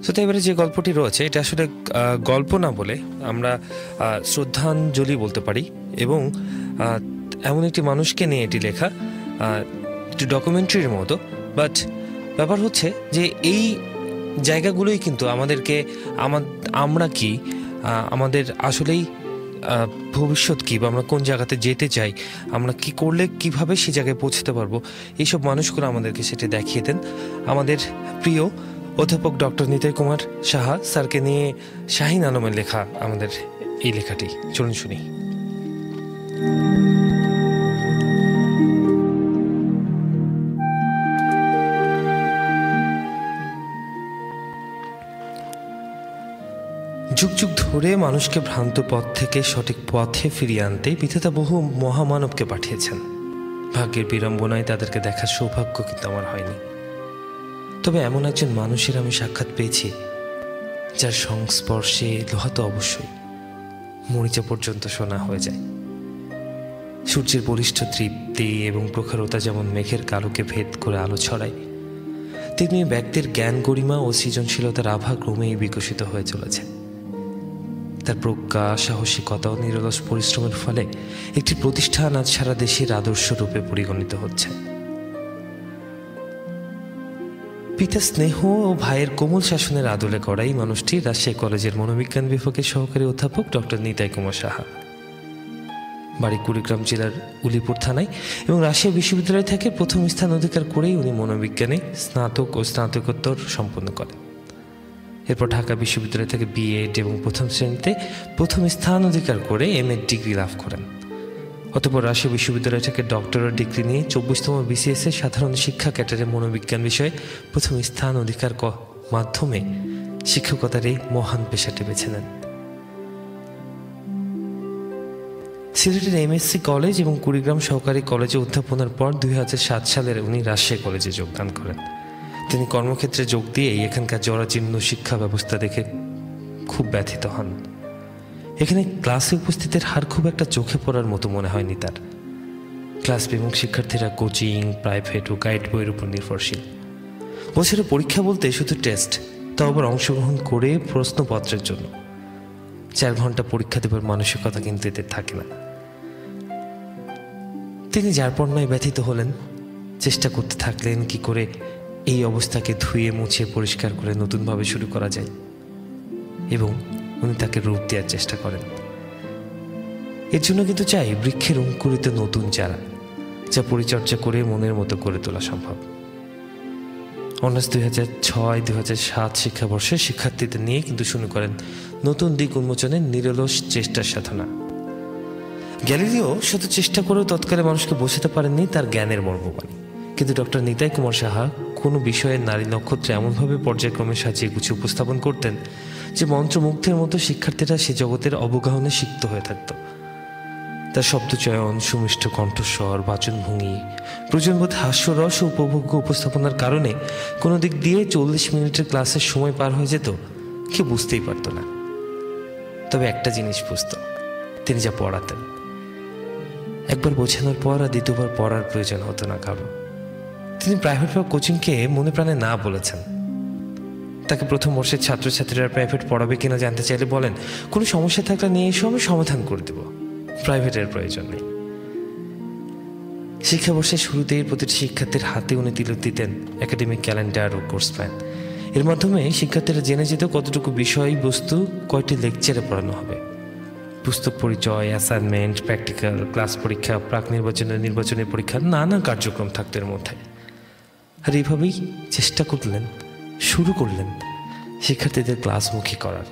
তো এবারে যে গল্পটি রয়েছে এটা আসলে গল্প না বলে আমরা শ্রদ্ধাঞ্জলি বলতে পারি, এবং এমন একটি মানুষকে নিয়ে এটি লেখা, একটি ডকুমেন্টারির মতো। বাট ব্যাপার হচ্ছে যে এই জায়গাগুলোই কিন্তু আমাদেরকে আমরা কি আমাদের আসলেই ভবিষ্যৎ কী, বা আমরা কোন জায়গাতে যেতে চাই, আমরা কি করলে কিভাবে সে জায়গায় পৌঁছতে পারবো, এইসব মানুষগুলো আমাদেরকে সেটা দেখিয়ে দেন। আমাদের প্রিয় অধ্যাপক ডক্টর নিতাই কুমার সাহা স্যারকে নিয়ে শাহিন আলমের লেখা আমাদের এই লেখাটি, চলুন শুনি। যুগ যুগ ধরে মানুষকে ভ্রান্ত পথ থেকে সঠিক পথে ফিরিয়ে আনতে বিধাতা বহু মহামানবকে পাঠিয়েছেন। ভাগ্যের বিড়ম্বনায় তাদেরকে দেখার সৌভাগ্য কিন্তু আমার হয়নি। তবে এমন একজন মানুষের আমি সাক্ষাৎ পেয়েছি যার সংস্পর্শে লোহা তো অবশ্যই, মরিচা পর্যন্ত সোনা হয়ে যায়। সূর্যের বলিষ্ঠ তৃপ্তি এবং প্রখরতা যেমন মেঘের কালোকে ভেদ করে আলো ছড়ায়, তেমনি ব্যক্তির জ্ঞান গরিমা ও সৃজনশীলতার আভা ক্রমেই বিকশিত হয়ে চলেছে। তার প্রজ্ঞা, সাহসিকতা ও নিরলস পরিশ্রমের ফলে একটি প্রতিষ্ঠান আজ সারা দেশের আদর্শ রূপে পরিগণিত হচ্ছে। পিতার স্নেহ ও ভাইয়ের কোমল শাসনের আদলে করাই মানুষটি রাজশাহী কলেজের মনোবিজ্ঞান বিভাগের সহকারী অধ্যাপক ডক্টর নিতাই কুমার সাহা। বাড়ি কুড়িগ্রাম জেলার উলিপুর থানায়, এবং রাজশাহী বিশ্ববিদ্যালয় থেকে প্রথম স্থান অধিকার করেই উনি মনোবিজ্ঞানে স্নাতক ও স্নাতকোত্তর সম্পন্ন করেন। এরপর ঢাকা বিশ্ববিদ্যালয় থেকে বিএড এবং প্রথম শ্রেণীতে প্রথম স্থান অধিকার করে এমএ ডিগ্রি লাভ করেন। অতঃপর রাজশাহী বিশ্ববিদ্যালয় থেকে ডক্টরেট ডিগ্রি নিয়ে 24তম বিসিএস এর সাধারণ শিক্ষা ক্যাডারে মনোবিজ্ঞান বিষয়ে প্রথম স্থান অধিকার মাধ্যমে শিক্ষকতার এই মহান পেশাটি বেছে নেন। সিলেটের এমএসসি কলেজ এবং কুড়িগ্রাম সহকারী কলেজে অধ্যাপনার পর 2007 সালের উনি রাজশাহী কলেজে যোগদান করেন। তিনি কর্মক্ষেত্রে যোগ দিয়ে এখানকার জরাজীর্ণ শিক্ষা ব্যবস্থা দেখে খুব ব্যথিত হন। এখানে ক্লাসে উপস্থিতের হার খুব একটা চোখে পড়ার মতো মনে হয়নি তার। ক্লাস বিমুখ শিক্ষার্থীরা কোচিং, প্রাইভেট ও গাইড বইয়ের উপর নির্ভরশীল। বছরে পরীক্ষা বলতে শুধু টেস্ট, তাও আবার অংশগ্রহণ করে প্রশ্নপত্রের জন্য। 4 ঘন্টা পরীক্ষা দেবার মানসিকতা কিন্তু এদের থাকে না। তিনি যার পর নয় ব্যথিত হলেন, চেষ্টা করতে থাকলেন কি করে এই অবস্থাকে ধুয়ে মুছে পরিষ্কার করে নতুনভাবে শুরু করা যায়, এবং উনি তাকে রূপ দেওয়ার চেষ্টা করেন। এর জন্য কিন্তু চাই বৃক্ষের অঙ্কুরিত নতুন চারা, যা পরিচর্যা করে মনের মতো করে তোলা সম্ভব। অনার্স 2006-2007 শিক্ষাবর্ষে শিক্ষার্থীদের নিয়ে কিন্তু শুরু করেন নতুন দিক উন্মোচনের নিরলস চেষ্টার সাধনা। গ্যালিলিও শত চেষ্টা করেও তৎকালে মানুষকে বোঝাতে পারেননি তার জ্ঞানের মর্মবাণী, কিন্তু ডক্টর নিতাই কুমার সাহা কোনো বিষয়ের নারী নক্ষত্রে এমনভাবে পর্যায়ক্রমে সাজিয়ে গুছিয়ে উপস্থাপন করতেন যে মন্ত্রমুগ্ধের মতো শিক্ষার্থীরা সে জগতের অবগাহনে সিক্ত হয়ে থাকত। তার শব্দচয়ন, সুমিষ্ট কণ্ঠস্বর, বাচনভঙ্গি, প্রয়োজনবোধ হাস্যরস ও উপভোগ্য উপস্থাপনার কারণে কোনো দিক দিয়ে 40 মিনিটের ক্লাসের সময় পার হয়ে যেত কেউ বুঝতেই পারত না। তবে একটা জিনিস বুঝত, তিনি যা পড়াতেন একবার বোঝানোর পর আর দ্বিতীয়বার পড়ার প্রয়োজন হতো না কারো। তিনি প্রাইভেট বা কোচিংকে মনে প্রাণে না বলেছেন। তাকে প্রথম বর্ষের ছাত্রছাত্রীরা প্রাইভেট পড়াবে কিনা জানতে চাইলে বলেন, কোনো সমস্যা থাকলে নিয়ে এসো, আমি সমাধান করে দেব, প্রাইভেটের প্রয়োজন নেই। শিক্ষাবর্ষের শুরুতেই প্রতিটি শিক্ষার্থীর হাতে উনি তিলক দিতেন একাডেমিক ক্যালেন্ডার ও কোর্স প্ল্যান। এর মাধ্যমে শিক্ষার্থীরা জেনে যেত কতটুকু বিষয়বস্তু কয়টি লেকচারে পড়ানো হবে। পুস্তক পরিচয়, অ্যাসাইনমেন্ট, প্র্যাকটিক্যাল, ক্লাস পরীক্ষা, প্রাক নির্বাচনের পরীক্ষা, নানা কার্যক্রম থাকতো এর মধ্যে। আর এইভাবেই চেষ্টা শুরু করলেন শিক্ষার্থীদের ক্লাসমুখী করার।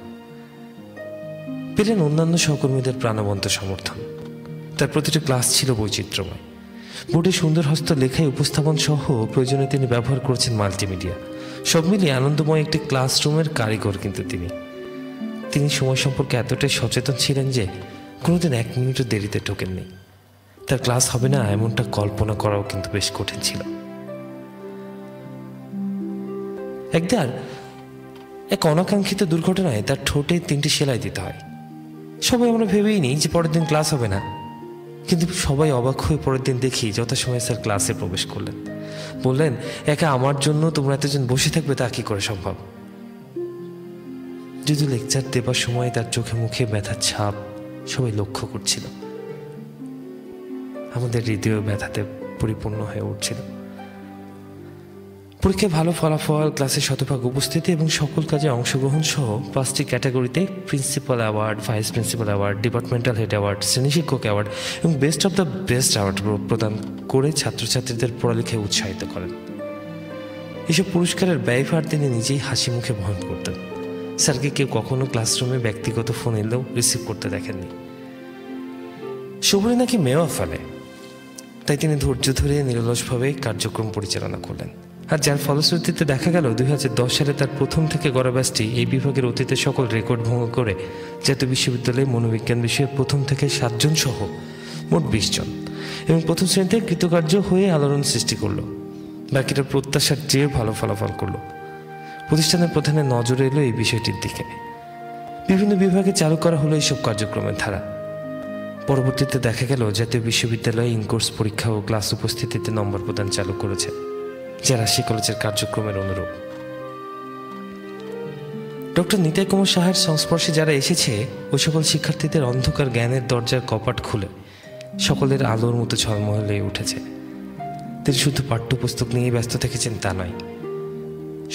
পেলেন অন্যান্য সহকর্মীদের প্রাণবন্ত সমর্থন। তার প্রতিটি ক্লাস ছিল বৈচিত্র্যময়। বোর্ডে সুন্দর হস্ত লেখায় উপস্থাপন সহ প্রয়োজনে তিনি ব্যবহার করেছেন মাল্টিমিডিয়া। সব মিলিয়ে আনন্দময় একটি ক্লাসরুমের কারিগর কিন্তু তিনি সময় সম্পর্কে এতটাই সচেতন ছিলেন যে কোনোদিন 1 মিনিটও দেরিতে ঢোকেননি। তার ক্লাস হবে না এমনটা কল্পনা করাও কিন্তু বেশ কঠিন ছিল। একবার এক অনাকাঙ্ক্ষিত দুর্ঘটনায় তার ঠোঁটে 3টি সেলাই দিতে হয়। সবাই আমরা ভেবেই নিই যে পরের দিন ক্লাস হবে না, কিন্তু সবাই অবাক হয়ে পরের দিন দেখি যথাসময়ে স্যার ক্লাসে প্রবেশ করলেন। বললেন, একা আমার জন্য তোমরা এতজন বসে থাকবে তা কি করে সম্ভব? যদি লেকচার দেবার সময় তার চোখে মুখে ব্যথার ছাপ সবাই লক্ষ্য করছিল। আমাদের হৃদয় ব্যথাতে পরিপূর্ণ হয়ে উঠছিল। পরীক্ষায় ভালো ফলাফল, ক্লাসে শতভাগ উপস্থিতি এবং সকল কাজে অংশগ্রহণ সহ 5টি ক্যাটাগরিতে principal award, vice principal award, departmental head award, শ্রেণী শিক্ষক অ্যাওয়ার্ড এবং best of the best award প্রদান করে ছাত্রছাত্রীদের পড়ালেখায় উৎসাহিত করেন। এসব পুরস্কারের ব্যয়ভার তিনি নিজেই হাসি মুখে বহন করতেন। স্যারকে কেউ কখনো ক্লাসরুমে ব্যক্তিগত ফোন এলেও রিসিভ করতে দেখেননি। সবরে নাকি মেওয়া ফেলে, তাই তিনি ধৈর্য ধরে নিরলসভাবে কার্যক্রম পরিচালনা করলেন। আর যার ফলশ্রুতিতে দেখা গেল 2010 সালে তার প্রথম থেকে গড়া ব্যাচটি এই বিভাগের অতীতের সকল রেকর্ড ভঙ্গ করে জাতীয় বিশ্ববিদ্যালয়ে মনোবিজ্ঞান বিষয়ে প্রথম থেকে 7 জন সহ মোট 20 জন এবং প্রথম শ্রেণীতে কৃতকার্য হয়ে আলোড়ন সৃষ্টি করল। বাকিটা প্রত্যাশার চেয়ে ভালো ফলাফল করল। প্রতিষ্ঠানের প্রধানের নজরে এলো এই বিষয়টির দিকে। বিভিন্ন বিভাগে চালু করা হলো এইসব কার্যক্রমের ধারা। পরবর্তীতে দেখা গেল জাতীয় বিশ্ববিদ্যালয়ে ইনকোর্স পরীক্ষা ও ক্লাস উপস্থিতিতে নম্বর প্রদান চালু করেছে, যা রাজশাহী কলেজের কার্যক্রমের অনুরূপ। ডক্টর নিতাই কুমার সাহার সংস্পর্শে যারা এসেছে ওই সকল শিক্ষার্থীদের অন্ধকার জ্ঞানের দরজার কপাট খুলে সকলের আলোর মতো ঝলমল হয়ে উঠেছে। তিনি শুধু পাঠ্যপুস্তক নিয়ে ব্যস্ত থেকেছেন তা নয়,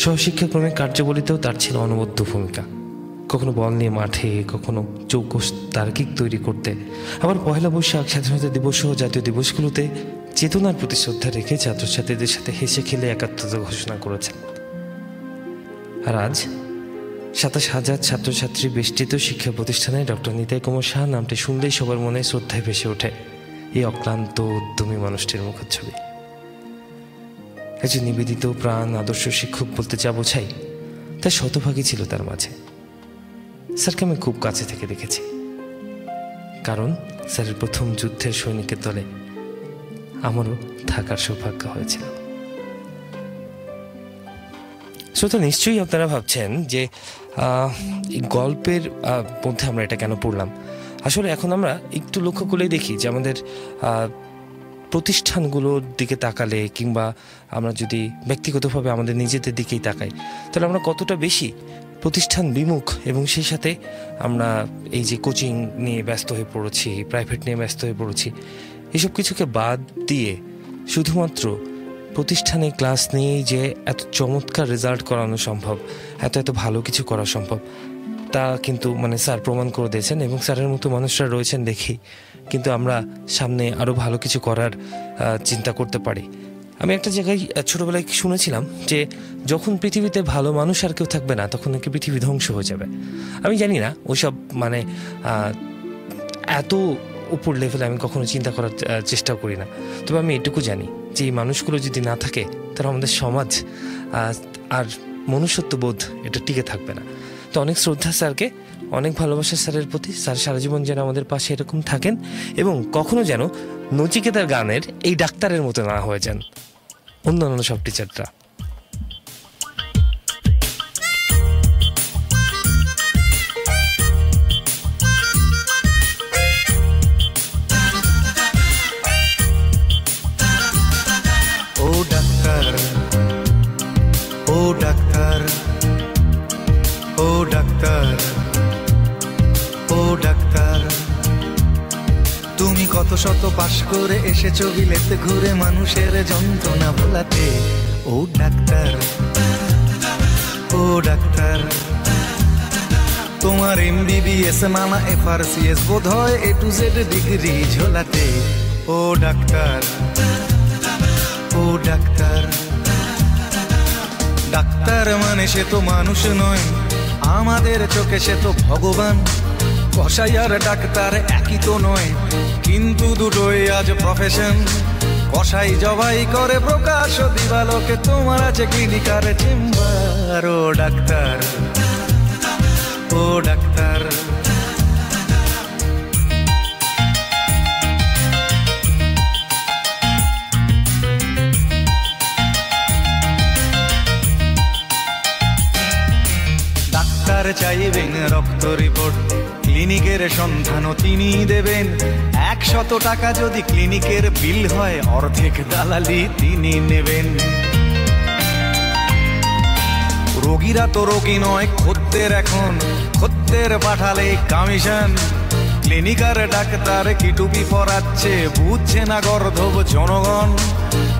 সহশিক্ষাক্রমের কার্যাবলীতেও তার ছিল অনবদ্য ভূমিকা। কখনো বল নিয়ে মাঠে, কখনো চৌকস তার্কিক তৈরি করতে, আবার পহেলা বৈশাখ, স্বাধীনতা দিবস ও জাতীয় দিবসগুলোতে চেতনার প্রতি শ্রদ্ধা রেখে ছাত্রছাত্রীদের সাথে হেসে খেলে একাত্মতা ঘোষণা করেছেন। আর আজ 27,000 ছাত্রছাত্রী বেষ্টিত শিক্ষা প্রতিষ্ঠানে ডক্টর নিতাই কুমার সাহা নামটি শুনলেই সবার মনে শ্রদ্ধায় ভেসে ওঠে এই অক্লান্ত উদ্যমী মানুষটির মুখচ্ছবি। একজন নিবেদিত প্রাণ আদর্শ শিক্ষক বলতে যা বোঝাই তা শতভাগই ছিল তার মাঝে। স্যারকে আমি খুব কাছে থেকে দেখেছি, কারণ স্যারের প্রথম যুদ্ধের সৈনিকের দলে আমারও থাকার সৌভাগ্য হয়েছিল। শ্রোতা, নিশ্চয়ই আপনারা ভাবছেন যে এই গল্পের মধ্যে আমরা এটা কেন পড়লাম। আসলে এখন আমরা একটু লক্ষ্য করলেই দেখি যে আমাদের প্রতিষ্ঠানগুলোর দিকে তাকালে কিংবা আমরা যদি ব্যক্তিগতভাবে আমাদের নিজেদের দিকেই তাকাই, তাহলে আমরা কতটা বেশি প্রতিষ্ঠান বিমুখ এবং সেই সাথে আমরা এই যে কোচিং নিয়ে ব্যস্ত হয়ে পড়েছি, প্রাইভেট নিয়ে ব্যস্ত হয়ে পড়েছি, এসব কিছুকে বাদ দিয়ে শুধুমাত্র প্রতিষ্ঠানে ক্লাস নিয়েই যে এত চমৎকার রেজাল্ট করানো সম্ভব, এত ভালো কিছু করা সম্ভব, তা কিন্তু স্যার প্রমাণ করে দিয়েছেন এবং স্যারের মতো মানুষরা রয়েছেন দেখেই কিন্তু আমরা সামনে আরও ভালো কিছু করার চিন্তা করতে পারি। আমি একটা জায়গায় ছোটোবেলায় শুনেছিলাম যে যখন পৃথিবীতে ভালো মানুষ আর কেউ থাকবে না তখন নাকি পৃথিবী ধ্বংস হয়ে যাবে। আমি জানি না ওইসব এত উপর লেভেলে আমি কখনো চিন্তা করার চেষ্টাও করি না, তবে আমি এটুকু জানি যে এই মানুষগুলো যদি না থাকে তাহলে আমাদের সমাজ আর মনুষ্যত্ববোধ এটা টিকে থাকবে না। তো অনেক শ্রদ্ধা স্যারকে, অনেক ভালোবাসা স্যারের প্রতি। স্যার সারা জীবন যেন আমাদের পাশে এরকম থাকেন এবং কখনো যেন নচিকেতার গানের এই ডাক্তারের মতো না হয়ে যান অন্যান্য সব টিচাররা। ও ডাক্তার, ও ডাক্তার, ও ডাক্তার, ও ডাক্তার, তুমি কত শত পাশ করে এসেছো বিলেতে ঘুরে মানুষের যন্ত্রণা ভোলাতে। ও ডাক্তার, ও ডাক্তার, তোমার MBBS নানা FRCS বোধ হয় A to Z ডিগ্রি ঝোলাতে। ও ডাক্তার, ও ডাক্তার, ডাক্তার মানে সে তো মানুষ নয়, আমাদের চোখে সে তো ভগবান। কসাই আর ডাক্তার একই তো নয়, কিন্তু দুটোই আজ প্রফেশন। কসাই জবাই করে প্রকাশ দিবালোকে, তোমার আছে ক্লিনিকার চেম্বার। ও ডাক্তার, ও ডাক্তার, ডাক্তার চাইবেন রক্ত রিপোর্ট, ক্লিনিকের সন্ধানও তিনি দেবেন। 100 টাকা যদি ক্লিনিকের বিল হয়, অর্ধেক দালালি তিনি নেবেন। রোগীরা তো রোগী নয় খদ্দের, এখন খদ্দের পাঠালে কমিশন। ক্লিনিকার ডাক্তার কি টুপি পরাচ্ছে, বুঝছে না গর্ধব জনগণ।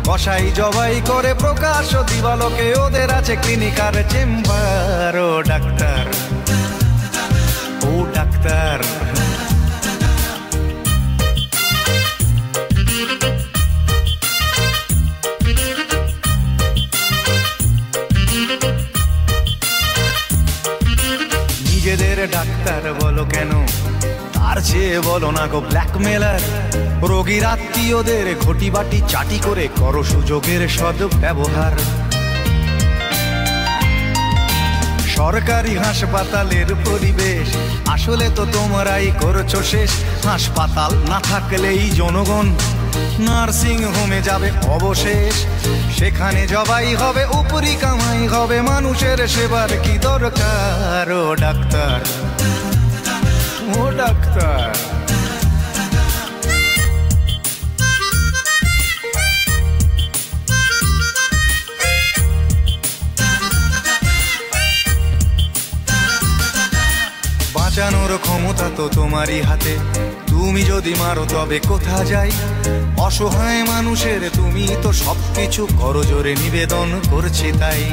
কসাই জবাই করে প্রকাশ দিবালোকে, ওদের আছে ক্লিনিকার চেম্বার। ও ডাক্তার, ও ডাক্তার, নিজেদের ডাক্তার বলো কেন, তার চেয়ে বলো না গো ব্ল্যাকমেলার। রোগীর আত্মীয়দের ঘটি বাটি চাটি করে করো সুযোগের সদ্ব্যবহার। সরকারি হাসপাতালের পরিবেশ আসলে তো তোমরাই করছো শেষ। হাসপাতাল না থাকলেই জনগণ নার্সিং হোমে যাবে অবশেষ। সেখানে জবাই হবে, উপরি কামাই হবে, মানুষের সেবার কি দরকার। ও ডাক্তার, ও ডাক্তার, বাঁচানোর ক্ষমতা তো তোমারই হাতে, তুমি যদি মারো তবে কোথা যাই। অসহায় মানুষের তুমি তো সবকিছু করজোরে নিবেদন করছি তাই।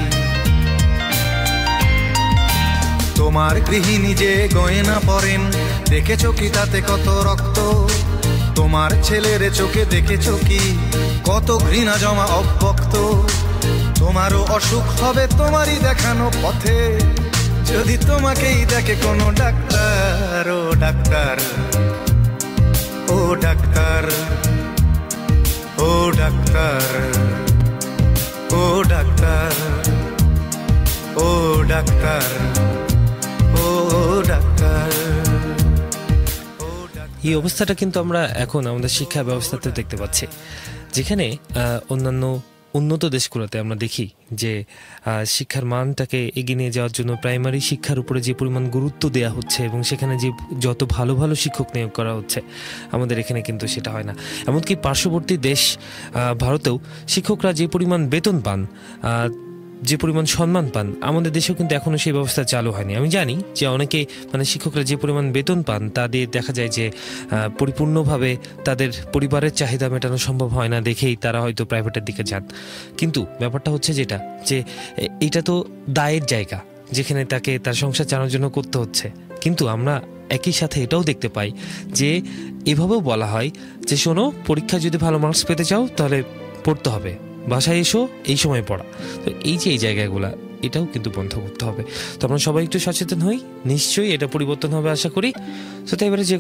তোমার গৃহিণী যে গয়না পরেন, দেখেছো কি তাতে কত রক্ত? তোমার ছেলের চোখে দেখেছো কি কত ঘৃণা জমা অব্যক্ত? তোমারও অসুখ হবে তোমারই দেখানো পথে, যদি তোমাকেই দেখে কোনো ডাক্তার। ও ডাক্তার, ও ডাক্তার, ও ডাক্তার, ও ডাক্তার, ও ডাক্তার, ও ডাক্তার। এই অবস্থাটা কিন্তু আমরা এখন আমাদের শিক্ষা ব্যবস্থাতেও দেখতে পাচ্ছি, যেখানে অন্যান্য উন্নত দেশগুলোতে আমরা দেখি যে শিক্ষার মানটাকে এগিয়ে নিয়ে যাওয়ার জন্য প্রাইমারি শিক্ষার উপরে যে পরিমাণ গুরুত্ব দেওয়া হচ্ছে এবং সেখানে যে যত ভালো ভালো শিক্ষক নিয়োগ করা হচ্ছে, আমাদের এখানে কিন্তু সেটা হয় না। এমনকি পার্শ্ববর্তী দেশ ভারতেও শিক্ষকরা যে পরিমাণ বেতন পান, যে পরিমাণ সম্মান পান, আমাদের দেশেও কিন্তু এখনও সেই ব্যবস্থা চালু হয়নি। আমি জানি যে অনেকে শিক্ষকরা যে পরিমাণ বেতন পান তা দিয়ে দেখা যায় যে পরিপূর্ণভাবে তাদের পরিবারের চাহিদা মেটানো সম্ভব হয় না, দেখেই তারা হয়তো প্রাইভেটের দিকে যান। কিন্তু ব্যাপারটা হচ্ছে যেটা, যে এটা তো দায়ের জায়গা যেখানে তাকে তার সংসার চালানোর জন্য করতে হচ্ছে। কিন্তু আমরা একই সাথে এটাও দেখতে পাই যে এভাবেও বলা হয় যে শোনো, পরীক্ষা যদি ভালো মার্কস পেতে চাও তাহলে পড়তে হবে, বাসায় এসো এই সময় পড়া। তো এই যে এই জায়গাগুলো, এটাও কিন্তু বন্ধ করতে হবে। তো আমরা সবাই একটু সচেতন হই, নিশ্চয়ই এটা পরিবর্তন হবে আশা করি। তো তাই এবারে যে